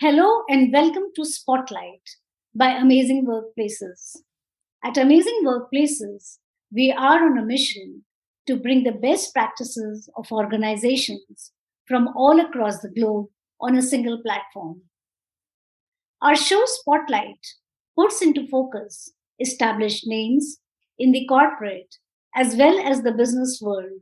Hello and welcome to Spotlight by Amazing Workplaces. At Amazing Workplaces, we are on a mission to bring the best practices of organizations from all across the globe on a single platform. Our show Spotlight puts into focus established names in the corporate as well as the business world,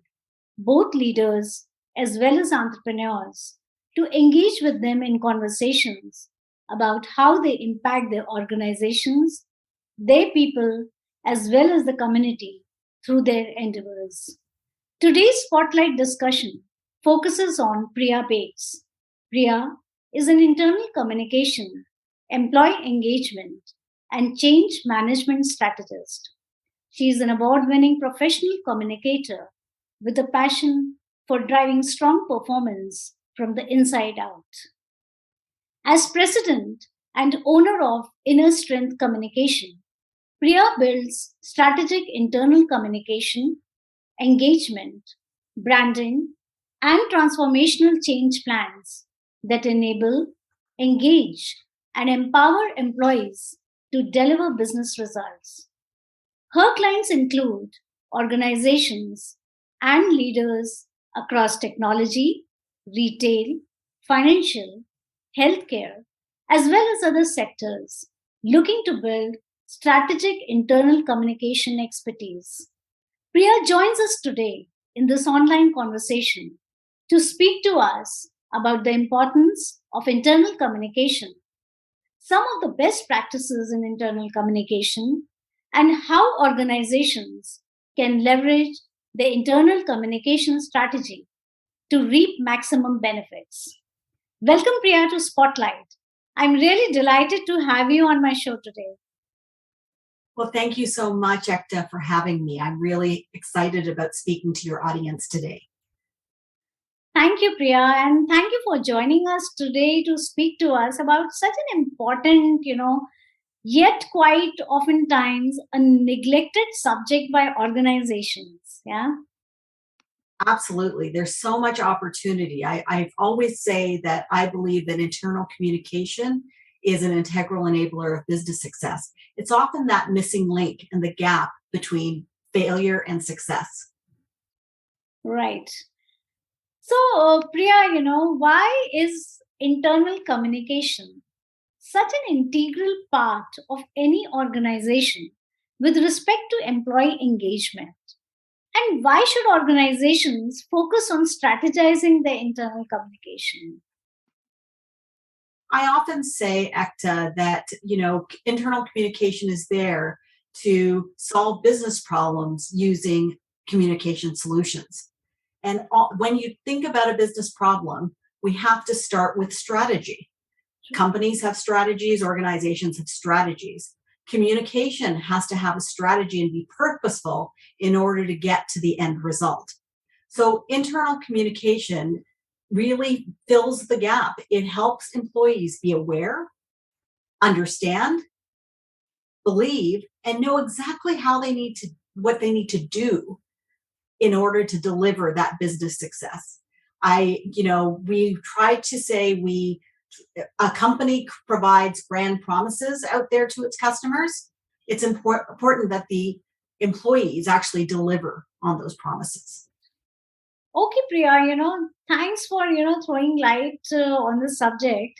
both leaders as well as entrepreneurs, to engage with them in conversations about how they impact their organizations, their people, as well as the community through their endeavors. Today's spotlight discussion focuses on Priya Bates. Priya is an internal communication, employee engagement, and change management strategist. She is an award winning professional communicator with a passion for driving strong performance from the inside out. As president and owner of Inner Strength Communication, Priya builds strategic internal communication, engagement, branding, and transformational change plans that enable, engage, and empower employees to deliver business results. Her clients include organizations and leaders across technology, retail, financial, healthcare, as well as other sectors looking to build strategic internal communication expertise. Priya joins us today in this online conversation to speak to us about the importance of internal communication, some of the best practices in internal communication, and how organizations can leverage the internal communication strategy to reap maximum benefits. Welcome, Priya, to Spotlight. I'm really delighted to have you on my show today. Well, thank you so much, Ekta, for having me. I'm really excited about speaking to your audience today. Thank you, Priya, and thank you for joining us today to speak to us about such an important, yet quite oftentimes a neglected subject by organizations. Yeah. Absolutely. There's so much opportunity. I always say that I believe that internal communication is an integral enabler of business success. It's often that missing link and the gap between failure and success. Right. So, Priya, why is internal communication such an integral part of any organization with respect to employee engagement? And why should organizations focus on strategizing their internal communication? I often say, Ekta, that internal communication is there to solve business problems using communication solutions. And when you think about a business problem, we have to start with strategy. Companies have strategies, organizations have strategies. Communication has to have a strategy and be purposeful in order to get to the end result. So internal communication really fills the gap. It helps employees be aware, understand, believe, and know exactly what they need to do in order to deliver that business success. We try to say a company provides brand promises out there to its customers. It's important that the employees actually deliver on those promises. Okay, Priya, thanks for, throwing light on the subject.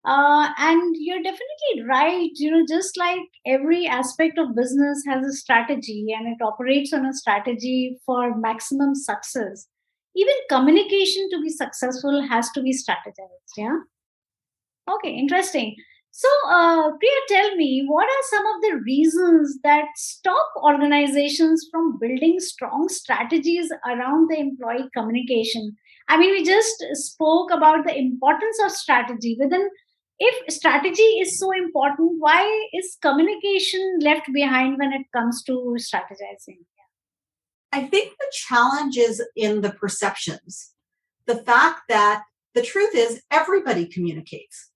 And you're definitely right. Just like every aspect of business has a strategy and it operates on a strategy for maximum success, even communication to be successful has to be strategized. Yeah. Okay, interesting. So, Priya, tell me, what are some of the reasons that stop organizations from building strong strategies around the employee communication? I mean, we just spoke about the importance of strategy, but then if strategy is so important, why is communication left behind when it comes to strategizing? I think the challenge is in the perceptions. The fact that the truth is everybody communicates.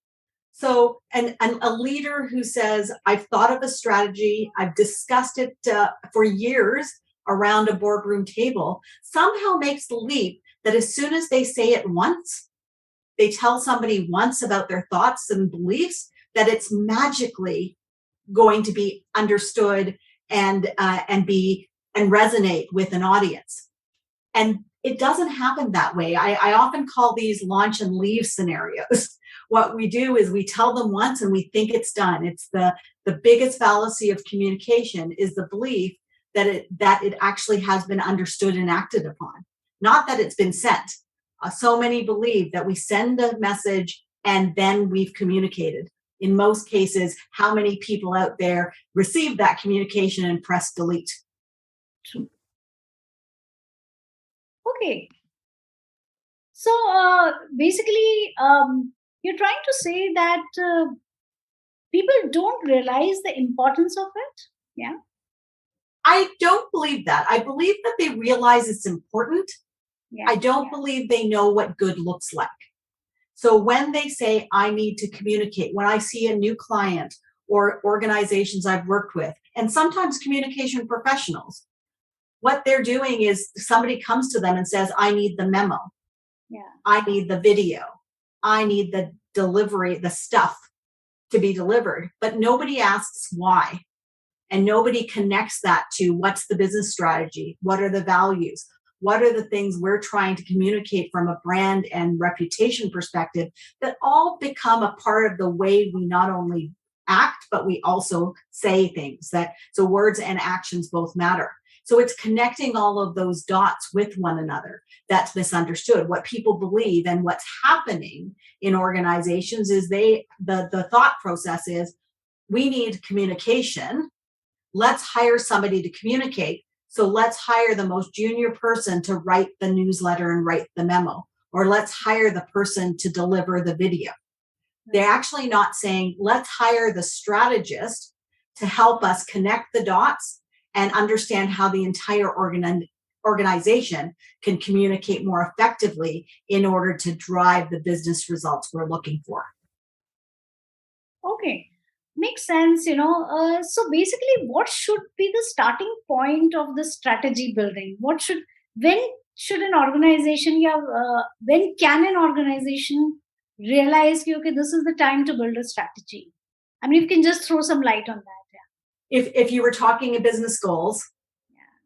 So, and a leader who says, I've thought of a strategy, I've discussed it for years around a boardroom table, somehow makes the leap that as soon as they say it once, they tell somebody once about their thoughts and beliefs that it's magically going to be understood and resonate with an audience. And it doesn't happen that way. I often call these launch and leave scenarios. What we do is we tell them once and we think it's done. It's the biggest fallacy of communication is the belief that it actually has been understood and acted upon, not that it's been sent. So many believe that we send a message and then we've communicated. In most cases, how many people out there receive that communication and press delete? True. Okay. So basically, you're trying to say that people don't realize the importance of it. Yeah. I don't believe that. I believe that they realize it's important. Yeah. I don't believe they know what good looks like. So when they say, I need to communicate, when I see a new client or organizations I've worked with, and sometimes communication professionals, what they're doing is somebody comes to them and says, I need the memo. Yeah. I need the video. I need the delivery, the stuff to be delivered. But nobody asks why. And nobody connects that to what's the business strategy? What are the values? What are the things we're trying to communicate from a brand and reputation perspective that all become a part of the way we not only act, but we also say things so words and actions both matter. So it's connecting all of those dots with one another that's misunderstood. What people believe and what's happening in organizations is the thought process is we need communication. Let's hire somebody to communicate. So let's hire the most junior person to write the newsletter and write the memo, or let's hire the person to deliver the video. They're actually not saying, let's hire the strategist to help us connect the dots and understand how the entire organization can communicate more effectively in order to drive the business results we're looking for. Okay. Makes sense. So basically, what should be the starting point of the strategy building? When should an organization, when can an organization realize, okay, this is the time to build a strategy? I mean, if you can just throw some light on that. If you were talking of business goals,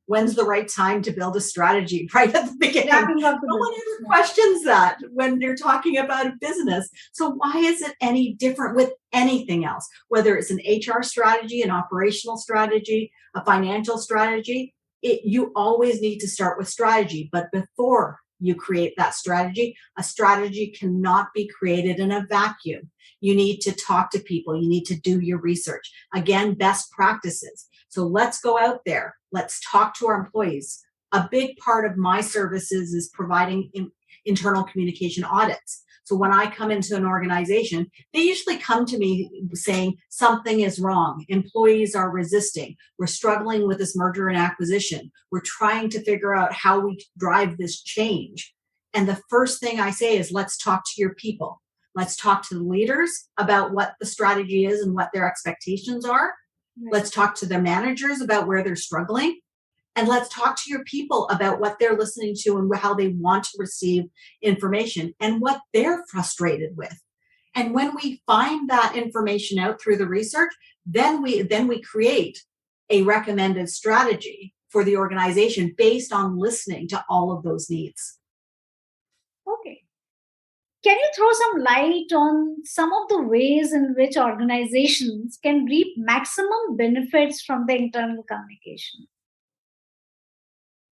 when's the right time to build a strategy? Right at the beginning. No one ever questions that when they're talking about a business. So why is it any different with anything else? Whether it's an HR strategy, an operational strategy, a financial strategy, you always need to start with strategy. But before you create that strategy, a strategy cannot be created in a vacuum. You need to talk to people. You need to do your research. Again, best practices. So let's go out there. Let's talk to our employees. A big part of my services is providing internal communication audits. So when I come into an organization, they usually come to me saying something is wrong. Employees are resisting. We're struggling with this merger and acquisition. We're trying to figure out how we drive this change. And the first thing I say is, let's talk to your people. Let's talk to the leaders about what the strategy is and what their expectations are. Right. Let's talk to their managers about where they're struggling. And let's talk to your people about what they're listening to and how they want to receive information and what they're frustrated with. And when we find that information out through the research, then we create a recommended strategy for the organization based on listening to all of those needs. Okay. Can you throw some light on some of the ways in which organizations can reap maximum benefits from the internal communication?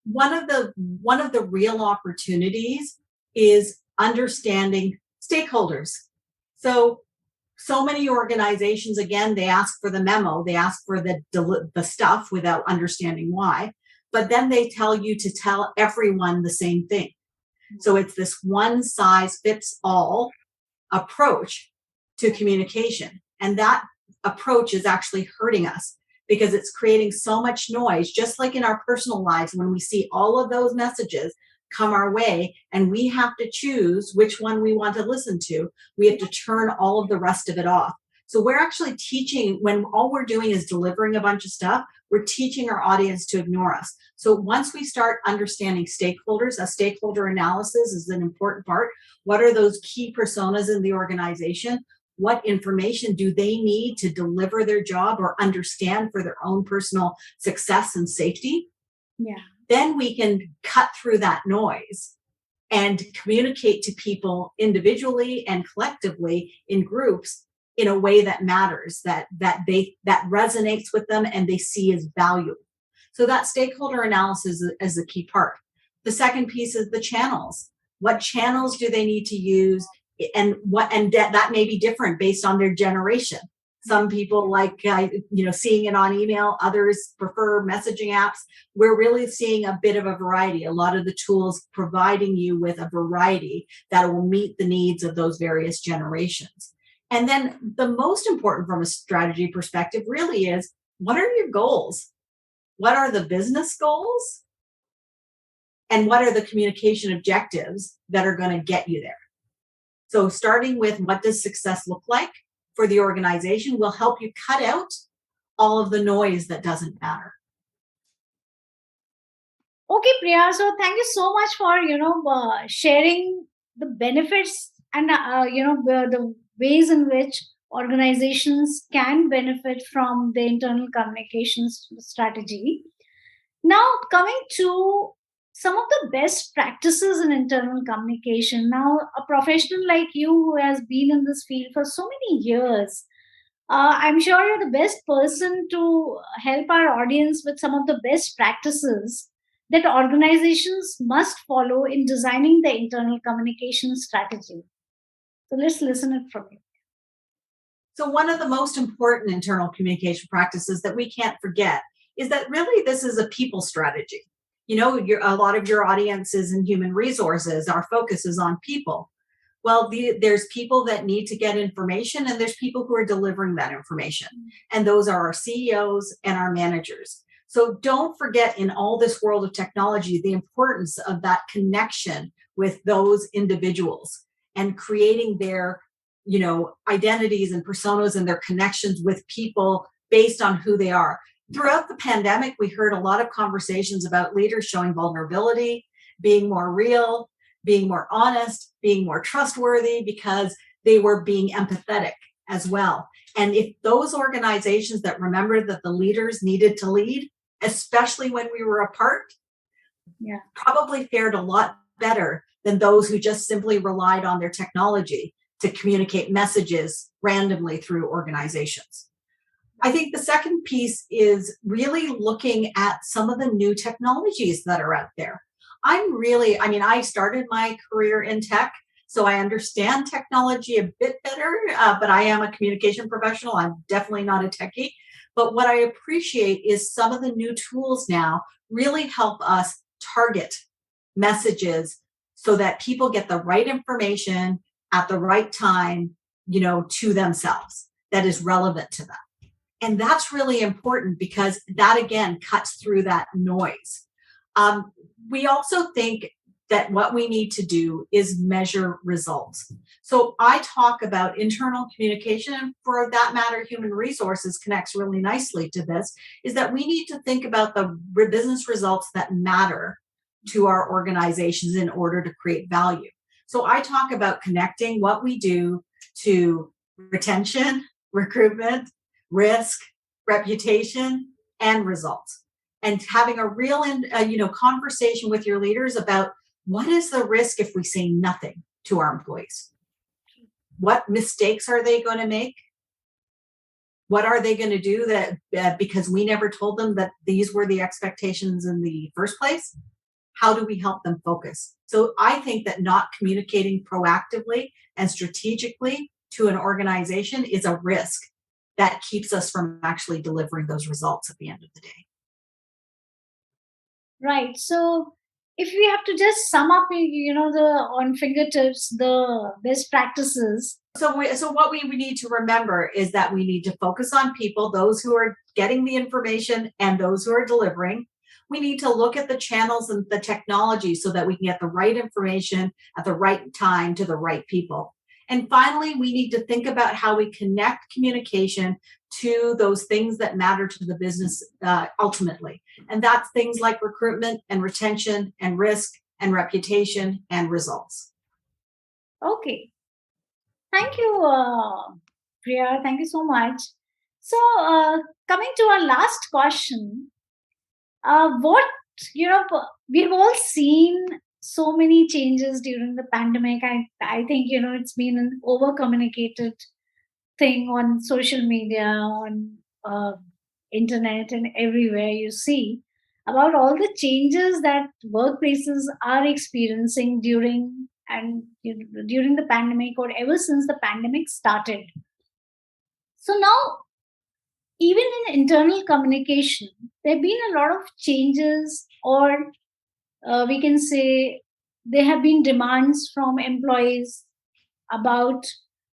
One of the real opportunities is understanding stakeholders. So many organizations, again, they ask for the memo, they ask for the stuff without understanding why, but then they tell you to tell everyone the same thing. So it's this one size fits all approach to communication. And that approach is actually hurting us because it's creating so much noise, just like in our personal lives, when we see all of those messages come our way and we have to choose which one we want to listen to, we have to turn all of the rest of it off. So we're actually teaching, when all we're doing is delivering a bunch of stuff, we're teaching our audience to ignore us. So once we start understanding stakeholders, a stakeholder analysis is an important part. What are those key personas in the organization? What information do they need to deliver their job or understand for their own personal success and safety? Yeah. Then we can cut through that noise and communicate to people individually and collectively in groups in a way that matters, that resonates with them and they see as valuable. So that stakeholder analysis is a key part. The second piece is the channels. What channels do they need to use, and that may be different based on their generation. Some people like seeing it on email, others prefer messaging apps. We're really seeing a bit of a variety, a lot of the tools providing you with a variety that will meet the needs of those various generations. And then the most important from a strategy perspective really is, what are your goals? What are the business goals? And what are the communication objectives that are going to get you there? So starting with, what does success look like for the organization, will help you cut out all of the noise that doesn't matter. Okay, Priya. So thank you so much for sharing the benefits and the ways in which organizations can benefit from the internal communications strategy. Now, coming to some of the best practices in internal communication. Now, a professional like you who has been in this field for so many years, I'm sure you're the best person to help our audience with some of the best practices that organizations must follow in designing the internal communication strategy. So let's listen it from you. So one of the most important internal communication practices that we can't forget is that really this is a people strategy. A lot of your audience is in human resources. Our focus is on people. Well, there's people that need to get information, and there's people who are delivering that information. And those are our CEOs and our managers. So don't forget, in all this world of technology, the importance of that connection with those individuals and creating their identities and personas and their connections with people based on who they are. Throughout the pandemic, we heard a lot of conversations about leaders showing vulnerability, being more real, being more honest, being more trustworthy, because they were being empathetic as well. And if those organizations that remembered that the leaders needed to lead, especially when we were apart, probably fared a lot better than those who just simply relied on their technology to communicate messages randomly through organizations. I think the second piece is really looking at some of the new technologies that are out there. I started my career in tech, so I understand technology a bit better, but I am a communication professional. I'm definitely not a techie. But what I appreciate is some of the new tools now really help us target messages so that people get the right information at the right time, to themselves, that is relevant to them. And that's really important because that, again, cuts through that noise. We also think that what we need to do is measure results. So I talk about internal communication, and for that matter, human resources connects really nicely to this, is that we need to think about the business results that matter to our organizations in order to create value. So I talk about connecting what we do to retention, recruitment, risk, reputation, and results. And having a real conversation with your leaders about, what is the risk if we say nothing to our employees? What mistakes are they going to make? What are they going to do that because we never told them that these were the expectations in the first place? How do we help them focus? So I think that not communicating proactively and strategically to an organization is a risk that keeps us from actually delivering those results at the end of the day. Right. So if we have to just sum up, on fingertips, the best practices. So what we need to remember is that we need to focus on people, those who are getting the information and those who are delivering. We need to look at the channels and the technology so that we can get the right information at the right time to the right people. And finally, we need to think about how we connect communication to those things that matter to the business ultimately. And that's things like recruitment and retention and risk and reputation and results. Okay. Thank you, Priya. Thank you so much. So, coming to our last question, what we've all seen so many changes during the pandemic. I think it's been an over communicated thing on social media, on internet, and everywhere you see about all the changes that workplaces are experiencing during the pandemic, or ever since the pandemic started. So now, even in internal communication, there have been a lot of changes, or we can say there have been demands from employees about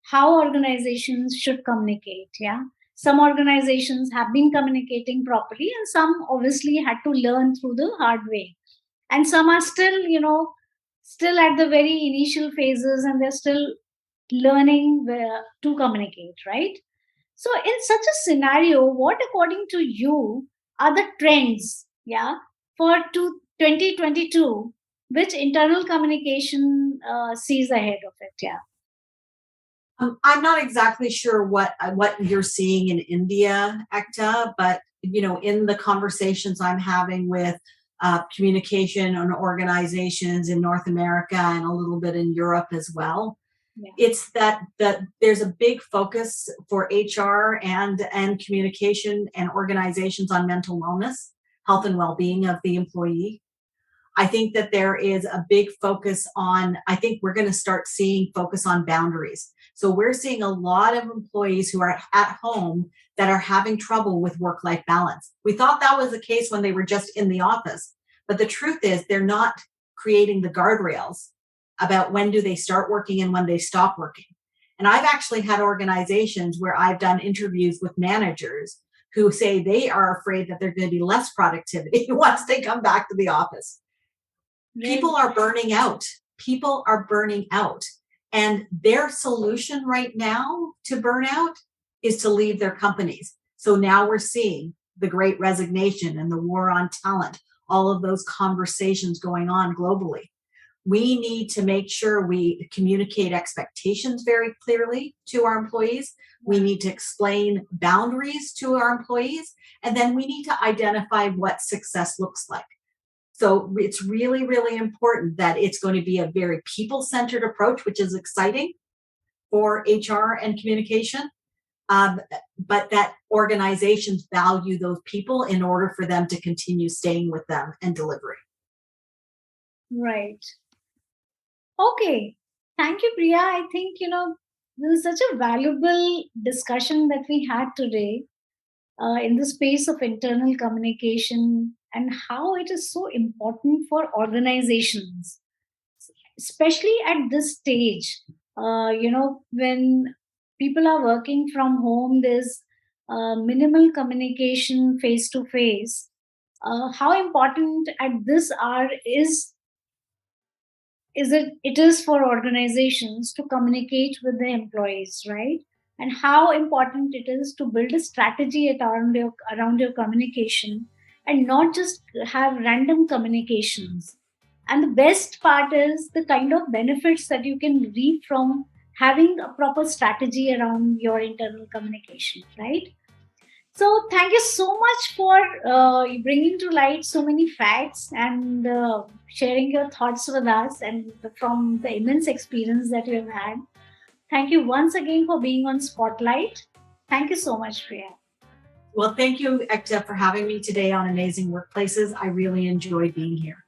how organizations should communicate. Yeah, some organizations have been communicating properly, and some obviously had to learn through the hard way, and some are still still at the very initial phases, and they're still learning where to communicate, right? So in such a scenario, what according to you are the trends, yeah, for 2022, which internal communication sees ahead of it? Yeah. I'm not exactly sure what you're seeing in India, Ekta, but in the conversations I'm having with communication and organizations in North America and a little bit in Europe as well, Yeah. it's that there's a big focus for HR and communication and organizations on mental wellness, health and well-being of the employee. I think that there is a big focus on, I think we're going to start seeing focus on boundaries. So we're seeing a lot of employees who are at home that are having trouble with work-life balance. We thought that was the case when they were just in the office, but the truth is they're not creating the guardrails about when do they start working and when they stop working. And I've actually had organizations where I've done interviews with managers who say they are afraid that there's going to be less productivity once they come back to the office. People are burning out. People are burning out. And their solution right now to burnout is to leave their companies. So now we're seeing the great resignation and the war on talent, all of those conversations going on globally. We need to make sure we communicate expectations very clearly to our employees. We need to explain boundaries to our employees. And then we need to identify what success looks like. So it's really, really important that it's going to be a very people-centered approach, which is exciting for HR and communication, but that organizations value those people in order for them to continue staying with them and delivering. Right. Okay. Thank you, Priya. I think, this is such a valuable discussion that we had today in the space of internal communication, and how it is so important for organizations, especially at this stage. When people are working from home, there's minimal communication face to face. How important at this hour is for organizations to communicate with the employees, right? And how important it is to build a strategy around your communication, and not just have random communications. And the best part is the kind of benefits that you can reap from having a proper strategy around your internal communication, right? So, thank you so much for bringing to light so many facts, and sharing your thoughts with us, and from the immense experience that you have had. Thank you once again for being on Spotlight. Thank you so much, Priya. Well, thank you, Ekta, for having me today on Amazing Workplaces. I really enjoyed being here.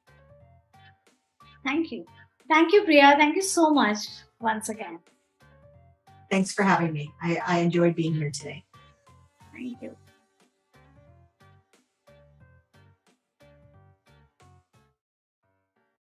Thank you. Thank you, Priya. Thank you so much once again. Thanks for having me. I enjoyed being here today. Thank you.